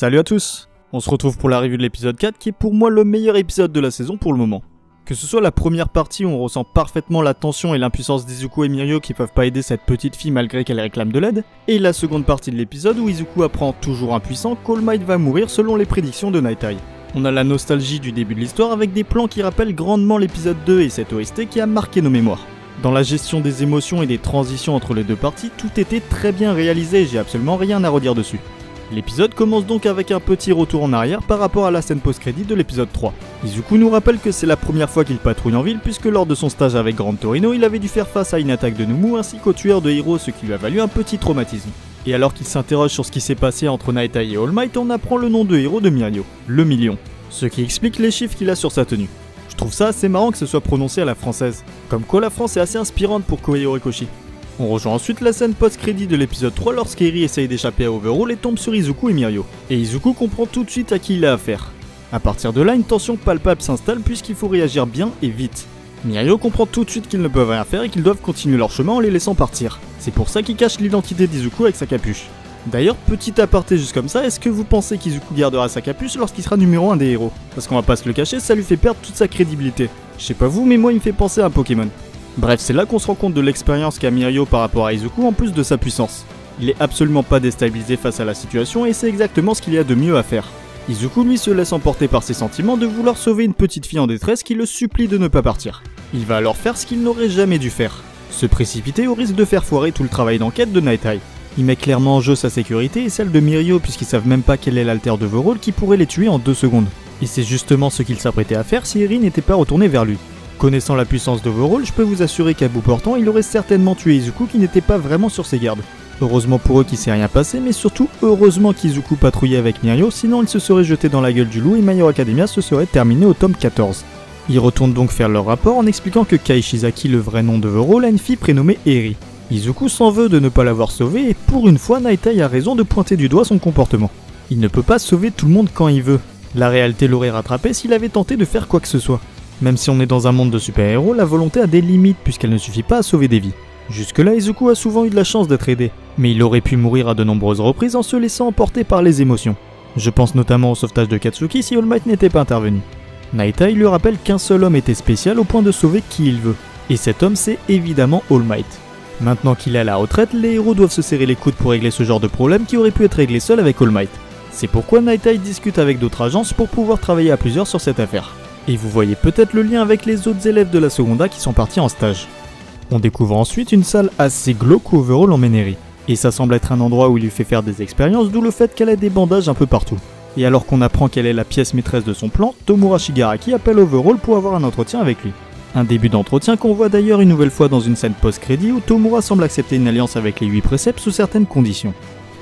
Salut à tous. On se retrouve pour la review de l'épisode 4 qui est pour moi le meilleur épisode de la saison pour le moment. Que ce soit la première partie où on ressent parfaitement la tension et l'impuissance d'Izuku et Mirio qui peuvent pas aider cette petite fille malgré qu'elle réclame de l'aide, et la seconde partie de l'épisode où Izuku apprend toujours impuissant qu'All Might va mourir selon les prédictions de Night Eye. On a la nostalgie du début de l'histoire avec des plans qui rappellent grandement l'épisode 2 et cette OST qui a marqué nos mémoires. Dans la gestion des émotions et des transitions entre les deux parties, tout était très bien réalisé et j'ai absolument rien à redire dessus. L'épisode commence donc avec un petit retour en arrière par rapport à la scène post-crédit de l'épisode 3. Izuku nous rappelle que c'est la première fois qu'il patrouille en ville puisque lors de son stage avec Grand Torino, il avait dû faire face à une attaque de Numu ainsi qu'au tueur de héros, ce qui lui a valu un petit traumatisme. Et alors qu'il s'interroge sur ce qui s'est passé entre Night Eye et All Might, on apprend le nom de héros de Mirio, le million, ce qui explique les chiffres qu'il a sur sa tenue. Je trouve ça assez marrant que ce soit prononcé à la française, comme quoi la France est assez inspirante pour Koei Horikoshi. On rejoint ensuite la scène post-crédit de l'épisode 3 lorsqu'Eri essaye d'échapper à Overhaul et tombe sur Izuku et Mirio. Et Izuku comprend tout de suite à qui il a affaire. A partir de là, une tension palpable s'installe puisqu'il faut réagir bien et vite. Mirio comprend tout de suite qu'ils ne peuvent rien faire et qu'ils doivent continuer leur chemin en les laissant partir. C'est pour ça qu'il cache l'identité d'Izuku avec sa capuche. D'ailleurs, petit aparté juste comme ça, est-ce que vous pensez qu'Izuku gardera sa capuche lorsqu'il sera numéro 1 des héros? Parce qu'on va pas se le cacher, ça lui fait perdre toute sa crédibilité. Je sais pas vous, mais moi il me fait penser à un Pokémon. Bref, c'est là qu'on se rend compte de l'expérience qu'a Mirio par rapport à Izuku en plus de sa puissance. Il est absolument pas déstabilisé face à la situation et c'est exactement ce qu'il y a de mieux à faire. Izuku lui se laisse emporter par ses sentiments de vouloir sauver une petite fille en détresse qui le supplie de ne pas partir. Il va alors faire ce qu'il n'aurait jamais dû faire, se précipiter au risque de faire foirer tout le travail d'enquête de Night Eye. Il met clairement en jeu sa sécurité et celle de Mirio puisqu'ils savent même pas quel est l'alter d'Overhaul qui pourrait les tuer en 2 secondes. Et c'est justement ce qu'il s'apprêtait à faire si Eri n'était pas retourné vers lui. Connaissant la puissance d'Overhaul, je peux vous assurer qu'à bout portant, il aurait certainement tué Izuku qui n'était pas vraiment sur ses gardes. Heureusement pour eux qu'il s'est rien passé, mais surtout heureusement qu'Izuku patrouillait avec Mirio, sinon il se serait jeté dans la gueule du loup et My Hero Academia se serait terminé au tome 14. Ils retournent donc faire leur rapport en expliquant que Kai Shizaki, le vrai nom d'Overhaul, a une fille prénommée Eri. Izuku s'en veut de ne pas l'avoir sauvée et pour une fois, Night Eye a raison de pointer du doigt son comportement. Il ne peut pas sauver tout le monde quand il veut. La réalité l'aurait rattrapé s'il avait tenté de faire quoi que ce soit. Même si on est dans un monde de super-héros, la volonté a des limites puisqu'elle ne suffit pas à sauver des vies. Jusque-là, Izuku a souvent eu de la chance d'être aidé, mais il aurait pu mourir à de nombreuses reprises en se laissant emporter par les émotions. Je pense notamment au sauvetage de Katsuki si All Might n'était pas intervenu. Night Eye lui rappelle qu'un seul homme était spécial au point de sauver qui il veut, et cet homme c'est évidemment All Might. Maintenant qu'il est à la retraite, les héros doivent se serrer les coudes pour régler ce genre de problème qui aurait pu être réglé seul avec All Might. C'est pourquoi Night Eye discute avec d'autres agences pour pouvoir travailler à plusieurs sur cette affaire. Et vous voyez peut-être le lien avec les autres élèves de la seconda qui sont partis en stage. On découvre ensuite une salle assez glauque où Overhaul emmène Eri. Et ça semble être un endroit où il lui fait faire des expériences, d'où le fait qu'elle ait des bandages un peu partout. Et alors qu'on apprend qu'elle est la pièce maîtresse de son plan, Tomura Shigaraki appelle Overhaul pour avoir un entretien avec lui. Un début d'entretien qu'on voit d'ailleurs une nouvelle fois dans une scène post-crédit où Tomura semble accepter une alliance avec les 8 préceptes sous certaines conditions.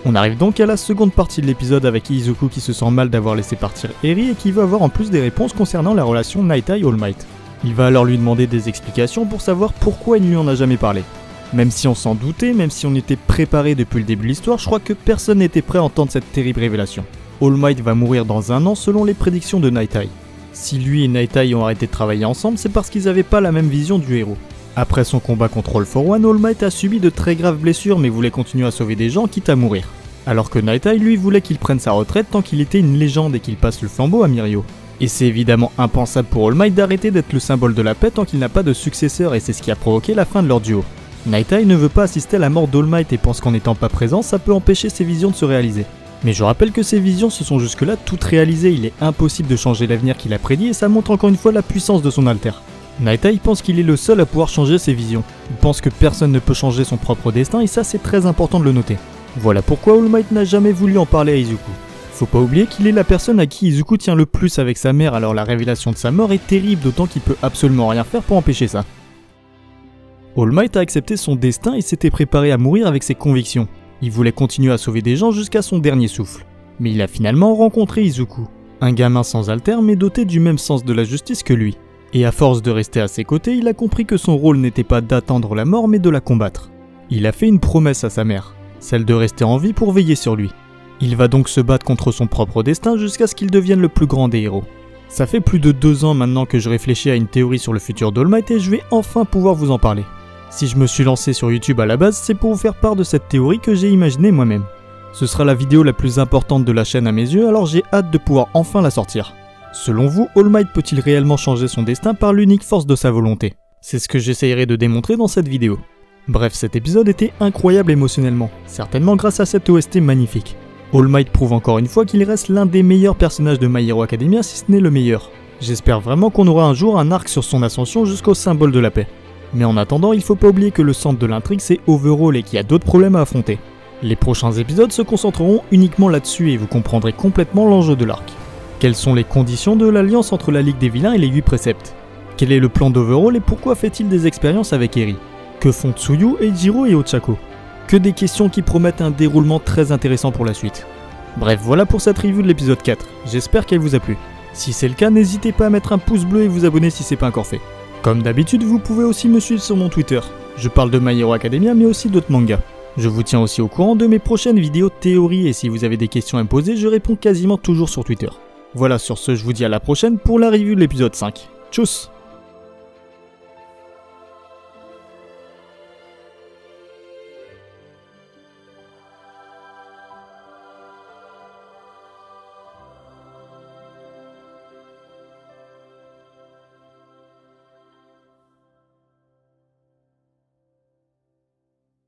On arrive donc à la seconde partie de l'épisode avec Izuku qui se sent mal d'avoir laissé partir Eri et qui veut avoir en plus des réponses concernant la relation Night Eye All Might. Il va alors lui demander des explications pour savoir pourquoi il ne lui en a jamais parlé. Même si on s'en doutait, même si on était préparé depuis le début de l'histoire, je crois que personne n'était prêt à entendre cette terrible révélation. All Might va mourir dans 1 an selon les prédictions de Night Eye. Si lui et Night Eye ont arrêté de travailler ensemble, c'est parce qu'ils n'avaient pas la même vision du héros. Après son combat contre All for One, All Might a subi de très graves blessures mais voulait continuer à sauver des gens quitte à mourir. Alors que Night Eye lui voulait qu'il prenne sa retraite tant qu'il était une légende et qu'il passe le flambeau à Mirio. Et c'est évidemment impensable pour All Might d'arrêter d'être le symbole de la paix tant qu'il n'a pas de successeur et c'est ce qui a provoqué la fin de leur duo. Night Eye ne veut pas assister à la mort d'All Might et pense qu'en n'étant pas présent ça peut empêcher ses visions de se réaliser. Mais je rappelle que ses visions se sont jusque-là toutes réalisées, il est impossible de changer l'avenir qu'il a prédit et ça montre encore une fois la puissance de son alter. Night Eye pense qu'il est le seul à pouvoir changer ses visions. Il pense que personne ne peut changer son propre destin et ça c'est très important de le noter. Voilà pourquoi All Might n'a jamais voulu en parler à Izuku. Faut pas oublier qu'il est la personne à qui Izuku tient le plus avec sa mère, alors la révélation de sa mort est terrible d'autant qu'il peut absolument rien faire pour empêcher ça. All Might a accepté son destin et s'était préparé à mourir avec ses convictions. Il voulait continuer à sauver des gens jusqu'à son dernier souffle. Mais il a finalement rencontré Izuku, un gamin sans alter mais doté du même sens de la justice que lui. Et à force de rester à ses côtés, il a compris que son rôle n'était pas d'attendre la mort mais de la combattre. Il a fait une promesse à sa mère, celle de rester en vie pour veiller sur lui. Il va donc se battre contre son propre destin jusqu'à ce qu'il devienne le plus grand des héros. Ça fait plus de 2 ans maintenant que je réfléchis à une théorie sur le futur d'All Might et je vais enfin pouvoir vous en parler. Si je me suis lancé sur YouTube à la base, c'est pour vous faire part de cette théorie que j'ai imaginée moi-même. Ce sera la vidéo la plus importante de la chaîne à mes yeux, alors j'ai hâte de pouvoir enfin la sortir. Selon vous, All Might peut-il réellement changer son destin par l'unique force de sa volonté? C'est ce que j'essayerai de démontrer dans cette vidéo. Bref, cet épisode était incroyable émotionnellement, certainement grâce à cette OST magnifique. All Might prouve encore une fois qu'il reste l'un des meilleurs personnages de My Hero Academia, si ce n'est le meilleur. J'espère vraiment qu'on aura un jour un arc sur son ascension jusqu'au symbole de la paix. Mais en attendant, il faut pas oublier que le centre de l'intrigue c'est Overhaul et qu'il y a d'autres problèmes à affronter. Les prochains épisodes se concentreront uniquement là-dessus et vous comprendrez complètement l'enjeu de l'arc. Quelles sont les conditions de l'alliance entre la Ligue des Vilains et les 8 préceptes? Quel est le plan d'Overhaul et pourquoi fait-il des expériences avec Eri? Que font Tsuyu, Eijiro et Ochako? Que des questions qui promettent un déroulement très intéressant pour la suite. Bref, voilà pour cette review de l'épisode 4, j'espère qu'elle vous a plu. Si c'est le cas, n'hésitez pas à mettre un pouce bleu et vous abonner si c'est pas encore fait. Comme d'habitude, vous pouvez aussi me suivre sur mon Twitter. Je parle de My Hero Academia mais aussi d'autres mangas. Je vous tiens aussi au courant de mes prochaines vidéos théorie et si vous avez des questions à me poser, je réponds quasiment toujours sur Twitter. Voilà, sur ce, je vous dis à la prochaine pour la review de l'épisode 5. Tchuss!